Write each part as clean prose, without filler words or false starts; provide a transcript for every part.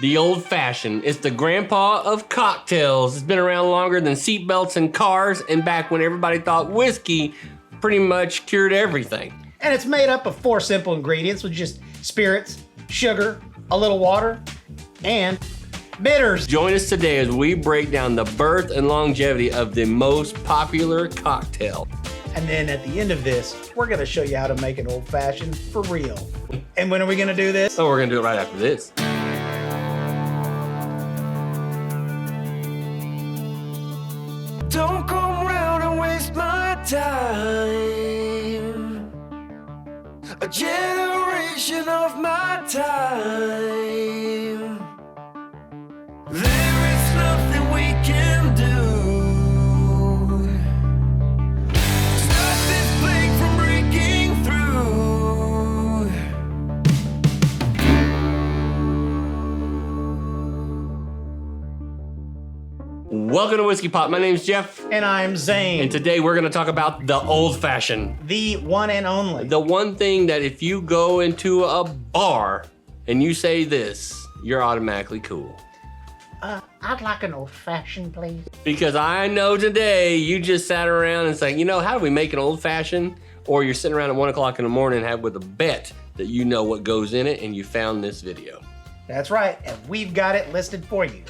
The old-fashioned. It's the grandpa of cocktails. It's been around longer than seatbelts and cars, and back when everybody thought whiskey pretty much cured everything. And it's made up of 4 simple ingredients with just spirits, sugar, a little water, and bitters. Join us today as we break down the birth and longevity of the most popular cocktail. And then at the end of this, we're gonna show you how to make an old-fashioned for real. And when are we gonna do this? Oh, we're gonna do it right after this. Don't come round and waste my time. A generation of my time. There is nothing we can do. Stop this plague from breaking through. Welcome to Whiskey Pop. My name's Jeff. And I'm Zane. And today we're gonna talk about the old-fashioned. The one and only. The one thing that if you go into a bar and you say this, you're automatically cool. I'd like an old-fashioned, please. Because I know today you just sat around and saying, you know, how do we make an old-fashioned? Or you're sitting around at 1 o'clock in the morning and have with a bet that you know what goes in it and you found this video. That's right, and we've got it listed for you.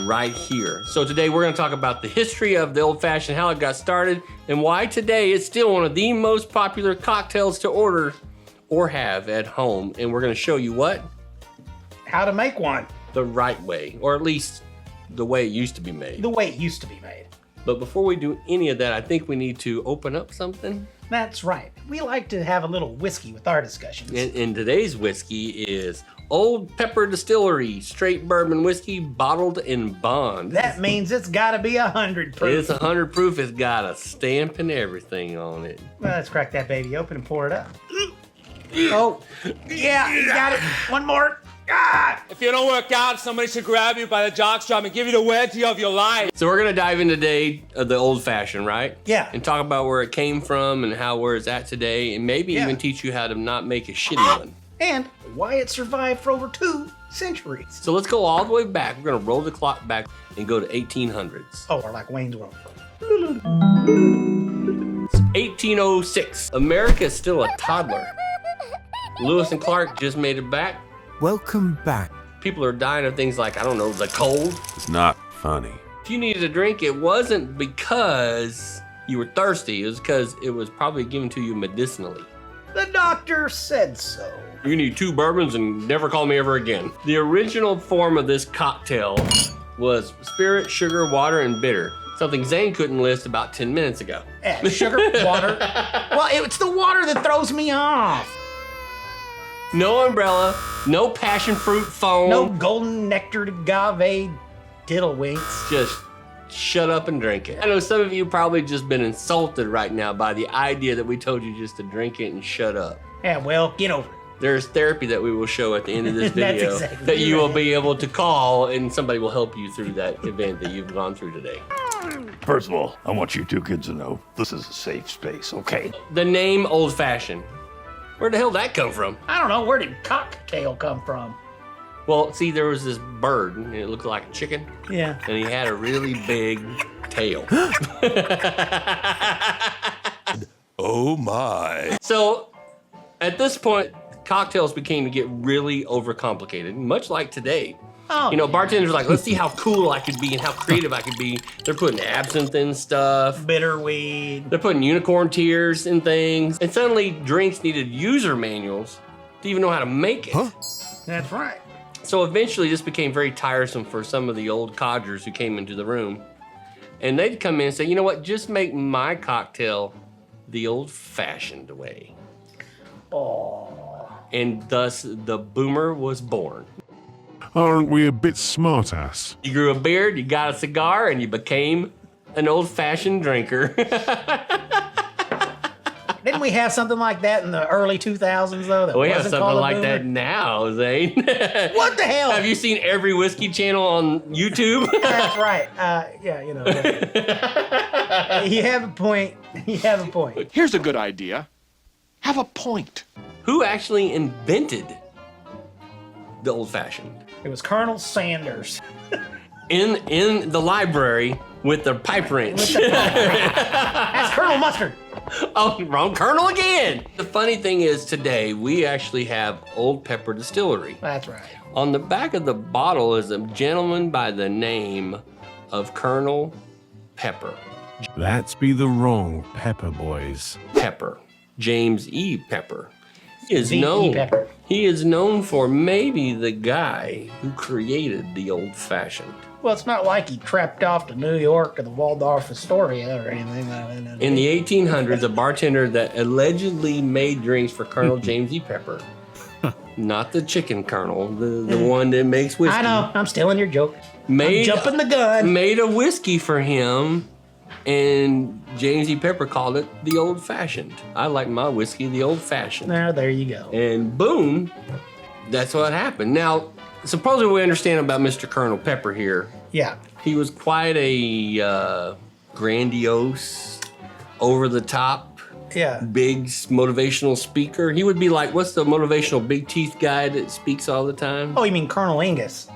Right here. So today we're gonna talk about the history of the old-fashioned, how it got started, and why today it's still one of the most popular cocktails to order or have at home. And we're gonna show you what? How to make one. The right way, or at least the way it used to be made. The way it used to be made. But before we do any of that, I think we need to open up something. That's right. We like to have a little whiskey with our discussions. And today's whiskey is Old Pepper Distillery Straight Bourbon Whiskey Bottled in Bond. That means it's gotta be 100 proof. It's 100 proof. It's got a stamp and everything on it. Well, let's crack that baby open and pour it up. Oh, yeah, you got it. One more. God. If you don't work out, somebody should grab you by the jockstrap and give you the wedgie of your life. So we're gonna dive in today of the old fashioned, right? Yeah. And talk about where it came from and where it's at today, and maybe even teach you how to not make a shitty one. And why it survived for over 2 centuries. So let's go all the way back. We're gonna roll the clock back and go to 1800s. Oh, or like Wayne's World. 1806. America is still a toddler. Lewis and Clark just made it back. Welcome back. People are dying of things like, I don't know, the cold. It's not funny. If you needed a drink, it wasn't because you were thirsty. It was because it was probably given to you medicinally. The doctor said so. You need 2 bourbons and never call me ever again. The original form of this cocktail was spirit, sugar, water, and bitter. Something Zane couldn't list about 10 minutes ago. Sugar, water. Well, it's the water that throws me off. No umbrella, no passion fruit foam. No golden nectared agave diddlewinks. Just shut up and drink it. I know some of you probably just been insulted right now by the idea that we told you just to drink it and shut up. Yeah, well, get over it. There's therapy that we will show at the end of this That's video exactly that you will right. be able to call and somebody will help you through that event that you've gone through today. First of all, I want you 2 kids to know this is a safe space, okay? The name Old Fashioned. Where the hell did that come from? I don't know, where did cocktail come from? Well, see, there was this bird and it looked like a chicken. Yeah. And he had a really big tail. Oh my. So at this point, cocktails became to get really overcomplicated, much like today. Oh, You know, bartenders are like, let's see how cool I could be and how creative I could be. They're putting absinthe in stuff. bitter weed. They're putting unicorn tears in things. And suddenly drinks needed user manuals to even know how to make it. That's right. So eventually this became very tiresome for some of the old codgers who came into the room. And they'd come in and say, you know what, just make my cocktail the old-fashioned way. Oh. And thus the boomer was born. Aren't we a bit smart-ass? You grew a beard, you got a cigar, and you became an old-fashioned drinker. Didn't we have something like that in the early 2000s, though? That We have wasn't something called a like boomer? that now, Zane. What the hell? Have you seen every whiskey channel on YouTube? That's right. Yeah, you know. You have a point. You have a point. Here's a good idea. Have a point. Who actually invented the old-fashioned? It was Colonel Sanders. In the library with the pipe wrench. That's Colonel Mustard. Oh, wrong Colonel again. The funny thing is today we actually have Old Pepper Distillery. That's right. On the back of the bottle is a gentleman by the name of Colonel Pepper. That's be the wrong Pepper boys. Pepper. James E. Pepper. He is V.E. known. Pepper. He is known for maybe the guy who created the old fashioned. Well, it's not like he trapped off to New York or the Waldorf Astoria or anything. In the 1800s, a bartender that allegedly made drinks for Colonel James E. Pepper, not the chicken colonel, the one that makes whiskey. I know. I'm stealing your joke. I'm Made, jumping the gun. made a whiskey for him, and James E. Pepper called it the old fashioned. I like my whiskey the old fashioned. There you go. And boom, that's what happened. Now, supposedly we understand about Mr. Colonel Pepper here. Yeah. He was quite a grandiose, over-the-top, Yeah. big motivational speaker. He would be like, what's the motivational big teeth guy that speaks all the time? Oh, you mean Colonel Angus?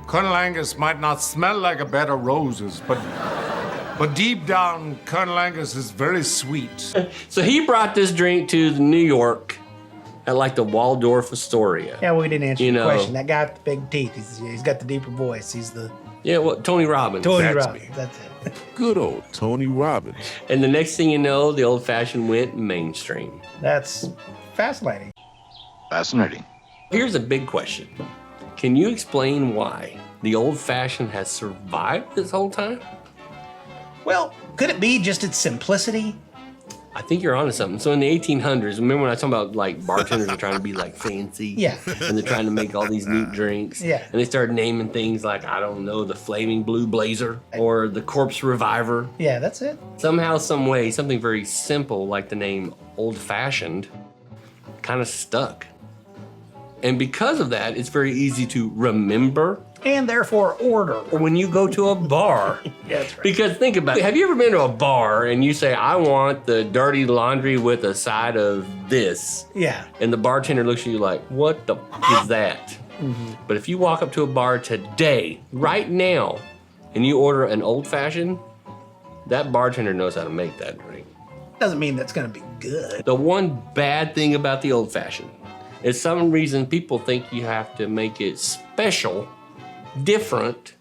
Colonel Angus might not smell like a bed of roses, but deep down, Colonel Angus is very sweet. So he brought this drink to New York at like the Waldorf Astoria. Yeah, we didn't answer You your know. question. That guy with the big teeth, he's got the deeper voice. He's the Yeah, well, Tony Robbins. Tony That's Robbins. me. That's it. Good old Tony Robbins. And the next thing you know, the old fashioned went mainstream. That's fascinating. Fascinating. Here's a big question. Can you explain why the old fashioned has survived this whole time? Well, could it be just its simplicity? I think you're onto something. So in the 1800s, remember when I was talking about like bartenders are trying to be like fancy? Yeah. And they're trying to make all these neat drinks. Yeah. And they started naming things like, I don't know, the Flaming Blue Blazer or the Corpse Reviver. Yeah, that's it. Somehow, some way, something very simple like the name Old Fashioned kind of stuck. And because of that, it's very easy to remember And therefore order. when you go to a bar. Yeah, that's right. Because think about it. Have you ever been to a bar and you say, I want the dirty laundry with a side of this? Yeah. And the bartender looks at you like, what the f- is that? But if you walk up to a bar today, right now, and you order an old fashioned, that bartender knows how to make that drink. Doesn't mean that's going to be good. The one bad thing about the old fashioned is some reason people think you have to make it special, different,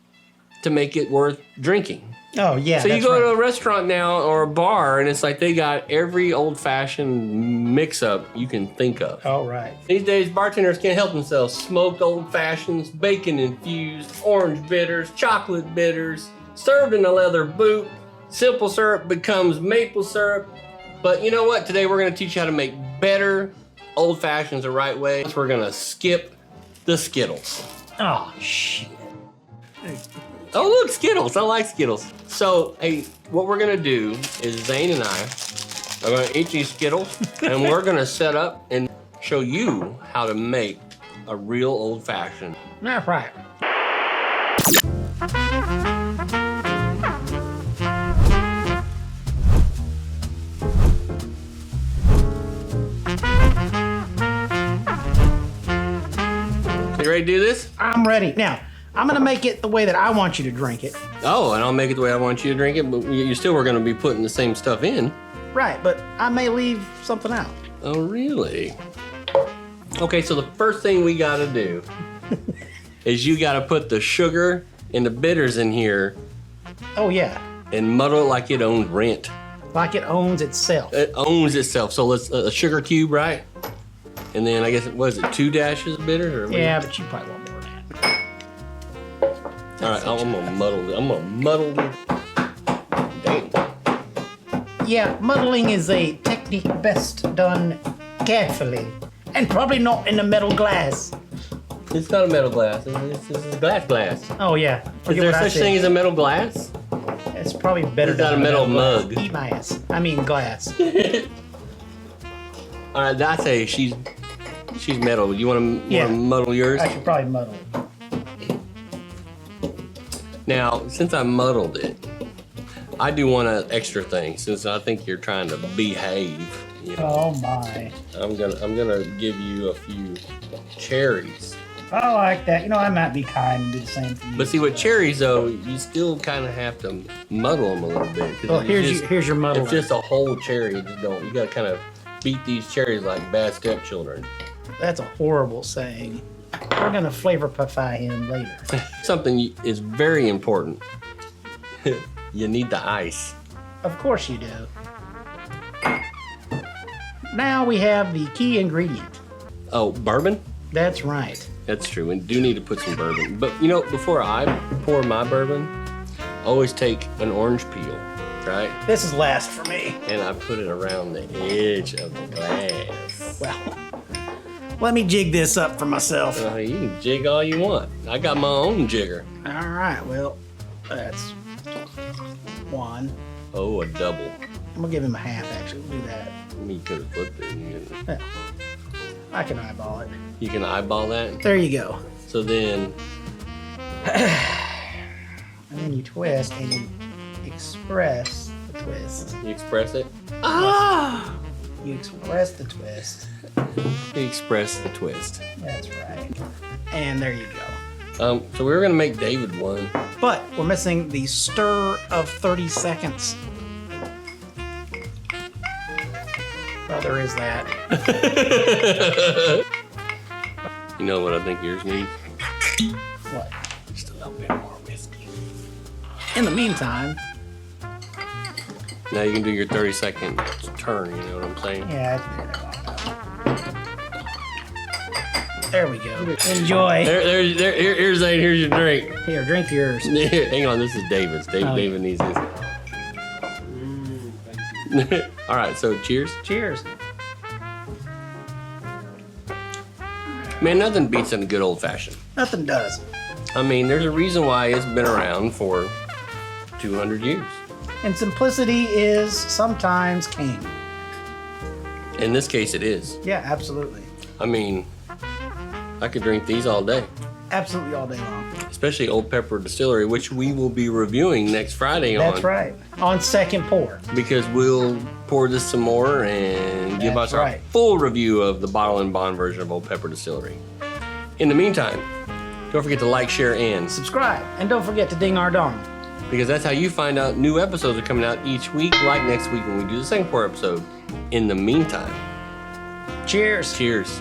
to make it worth drinking. Oh, yeah. So you that's go right. to a restaurant now or a bar and it's like they got every old fashioned mix up you can think of. All right. These days, bartenders can't help themselves. Smoked old fashions, bacon infused, orange bitters, chocolate bitters, served in a leather boot. Simple syrup becomes maple syrup. But you know what? Today we're going to teach you how to make better old fashions the right way. So we're going to skip the Skittles. Oh, shit. Oh, look, Skittles. I like Skittles. So, hey, what we're going to do is Zane and I are going to eat these Skittles, and we're going to set up and show you how to make a real old-fashioned. That's right. You ready to do this? I'm ready. Now, I'm going to make it the way that I want you to drink it. Oh, and I'll make it the way I want you to drink it, but you still are going to be putting the same stuff in. Right, but I may leave something out. Oh, really? Okay, so the first thing we got to do is you got to put the sugar and the bitters in here Oh, yeah. and muddle it like it owns rent. Like it owns itself. It owns itself. So let's a sugar cube, right? And then I guess was it 2 dashes of bitters or what? Yeah, but you probably want more than that. All right, I'm gonna muddle it. I'm gonna muddle it. Dang. Yeah, muddling is a technique best done carefully. And probably not in a metal glass. It's not a metal glass. It's glass. Oh, yeah. Is Forget there what I such said. thing as a metal glass? It's probably better It's not done a in metal glass. mug. Eat my ass. I mean glass. All right, I say she's metal. You want to Yeah. muddle yours? I should probably muddle. Now, since I muddled it, I do want an extra thing. Since I think you're trying to behave, you know, Oh, my. I'm gonna give you a few cherries. I like that. You know, I might be kind and do the same for you. But see, with cherries though, you still kind of have to muddle them a little bit. 'Cause Well, if here's your muddle. If just a whole cherry, you just don't. You gotta kind of beat these cherries like bad stepchildren. That's a horrible saying. We're gonna flavor puffy him later. Something is very important. You need the ice. Of course you do. Now we have the key ingredient. Oh, bourbon? That's right. That's true. We do need to put some bourbon. But you know, before I pour my bourbon, I always take an orange peel, right? This is last for me. And I put it around the edge of the glass. Well, let me jig this up for myself. You can jig all you want. I got my own jigger. All right, well, that's one. Oh, a double. I'm gonna give him a half, actually. We'll do that. You could have flipped it. Yeah. I can eyeball it. You can eyeball that. There you go. So then, And then you twist and you express the twist. you express it. You express the twist. You express the twist. That's right. And there you go. So we were gonna make David one. But we're missing the stir of 30 seconds. Well, there is that. You know what I think yours needs? What? Just a little bit more whiskey. In the meantime, Now you can do your 30-second turn. You know what I'm saying? yeah. There we go. Enjoy. Here's your drink. Here, drink yours. Hang on, this is David's. Oh, David needs this. All right, so cheers. Cheers. Man, nothing beats a good old fashioned. Nothing does. I mean, there's a reason why it's been around for 200 years. And simplicity is sometimes king. In this case, it is. Yeah, absolutely. I mean, I could drink these all day, Absolutely all day long. especially Old Pepper Distillery, which we will be reviewing next Friday on. That's right. On second pour. Because we'll pour this some more and give That's us our right. full review of the bottle and bond version of Old Pepper Distillery. In the meantime, don't forget to like, share, and Subscribe. And don't forget to ding our dong. because that's how you find out new episodes are coming out each week, like next week when we do the second pour episode. In the meantime, Cheers. cheers.